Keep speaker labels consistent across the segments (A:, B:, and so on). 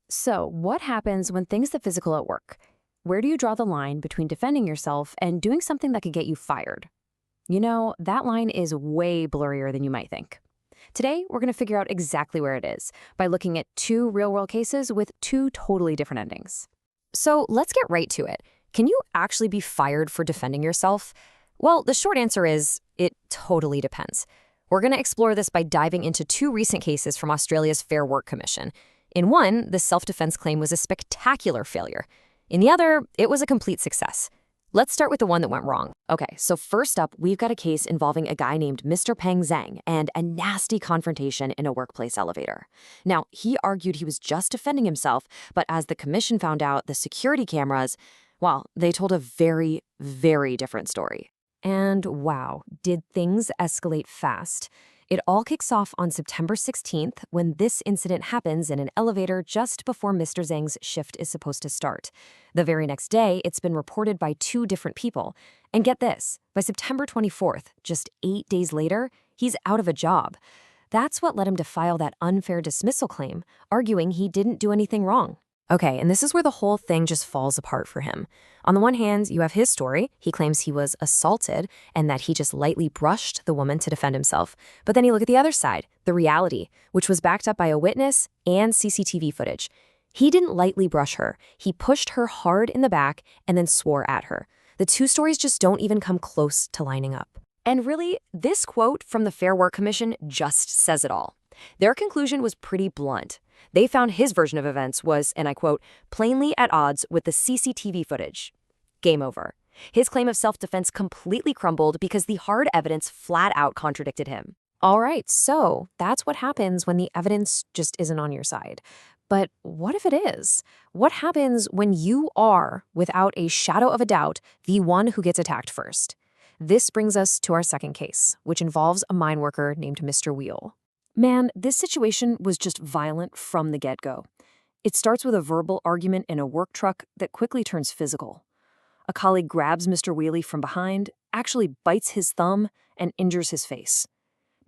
A: So, what happens when things get physical at work? Where do you draw the line between defending yourself and doing something that could get you fired? That line is way blurrier than you might think. Today, we're going to figure out exactly where it is by looking at two real world cases with two totally different endings. So, let's get right to it. Can you actually be fired for defending yourself? Well, the short answer is it totally depends. We're going to explore this by diving into two recent cases from Australia's Fair Work Commission. In one, the self-defense claim was a spectacular failure. In the other, it was a complete success. Let's start with the one that went wrong. Okay, so first up, we've got a case involving a guy named Mr. Peng Zhang and a nasty confrontation in a workplace elevator. Now, he argued he was just defending himself, but as the commission found out, the security cameras, well, they told a very, very different story. And wow, did things escalate fast. It all kicks off on September 16th when this incident happens in an elevator just before Mr. Zhang's shift is supposed to start. The very next day, it's been reported by two different people. And get this, by September 24th, just 8 days later, he's out of a job. That's what led him to file that unfair dismissal claim, arguing he didn't do anything wrong. Okay, and this is where the whole thing just falls apart for him. On the one hand, you have his story. He claims he was assaulted and that he just lightly brushed the woman to defend himself. But then you look at the other side, the reality, which was backed up by a witness and CCTV footage. He didn't lightly brush her. He pushed her hard in the back and then swore at her. The two stories just don't even come close to lining up. And really, this quote from the Fair Work Commission just says it all. Their conclusion was pretty blunt. They found his version of events was, and I quote, plainly at odds with the CCTV footage. Game over. His claim of self-defense completely crumbled because the hard evidence flat out contradicted him. All right, so that's what happens when the evidence just isn't on your side. But what if it is? What happens when you are, without a shadow of a doubt, the one who gets attacked first? This brings us to our second case, which involves a mine worker named Mr. Wheel. Man, this situation was just violent from the get-go. It starts with a verbal argument in a work truck that quickly turns physical. A colleague grabs Mr. Wheely from behind, actually bites his thumb, and injures his face.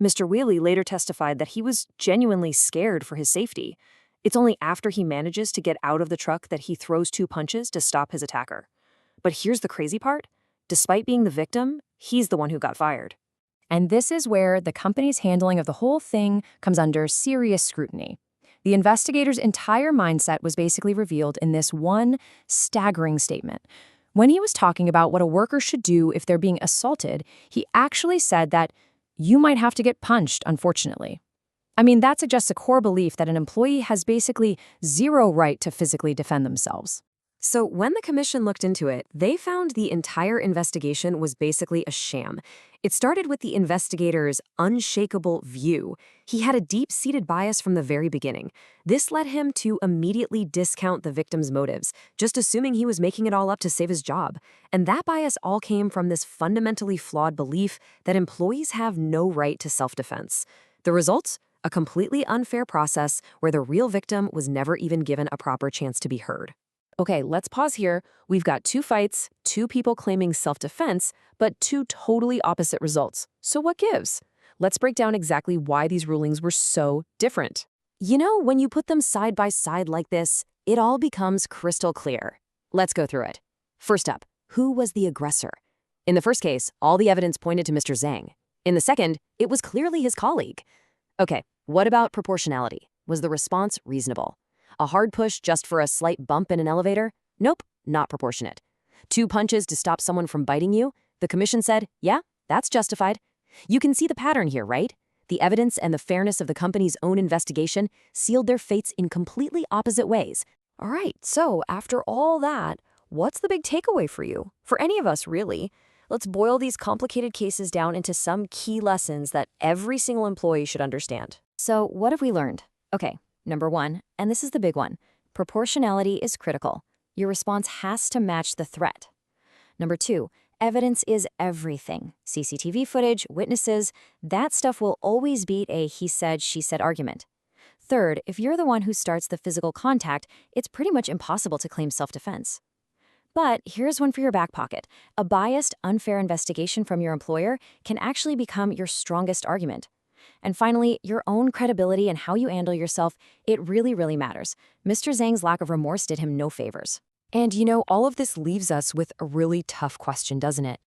A: Mr. Wheely later testified that he was genuinely scared for his safety. It's only after he manages to get out of the truck that he throws two punches to stop his attacker. But here's the crazy part. Despite being the victim, he's the one who got fired. And this is where the company's handling of the whole thing comes under serious scrutiny. The investigator's entire mindset was basically revealed in this one staggering statement. When he was talking about what a worker should do if they're being assaulted, he actually said that you might have to get punched, unfortunately. I mean, that suggests a core belief that an employee has basically zero right to physically defend themselves. So when the commission looked into it, they found the entire investigation was basically a sham. It started with the investigator's unshakable view. He had a deep-seated bias from the very beginning. This led him to immediately discount the victim's motives, just assuming he was making it all up to save his job. And that bias all came from this fundamentally flawed belief that employees have no right to self-defense. The result? A completely unfair process where the real victim was never even given a proper chance to be heard. Okay, let's pause here. We've got two fights, two people claiming self-defense, but two totally opposite results. So what gives? Let's break down exactly why these rulings were so different. When you put them side by side like this, it all becomes crystal clear. Let's go through it. First up, who was the aggressor? In the first case, all the evidence pointed to Mr. Zhang. In the second, it was clearly his colleague. Okay, what about proportionality? Was the response reasonable? A hard push just for a slight bump in an elevator? Nope, not proportionate. Two punches to stop someone from biting you? The commission said, yeah, that's justified. You can see the pattern here, right? The evidence and the fairness of the company's own investigation sealed their fates in completely opposite ways. All right, so after all that, what's the big takeaway for you? For any of us, really. Let's boil these complicated cases down into some key lessons that every single employee should understand. So what have we learned? Okay. Number one, and this is the big one, proportionality is critical. Your response has to match the threat. Number two, evidence is everything. CCTV footage, witnesses, that stuff will always beat a he said, she said argument. Third, if you're the one who starts the physical contact, it's pretty much impossible to claim self-defense. But here's one for your back pocket. A biased, unfair investigation from your employer can actually become your strongest argument. And finally, your own credibility and how you handle yourself, it really, really matters. Mr. Zhang's lack of remorse did him no favors. And all of this leaves us with a really tough question, doesn't it?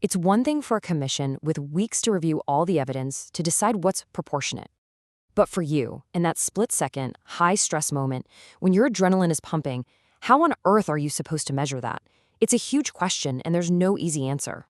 A: It's one thing for a commission with weeks to review all the evidence to decide what's proportionate. But for you, in that split-second, high-stress moment, when your adrenaline is pumping, how on earth are you supposed to measure that? It's a huge question, and there's no easy answer.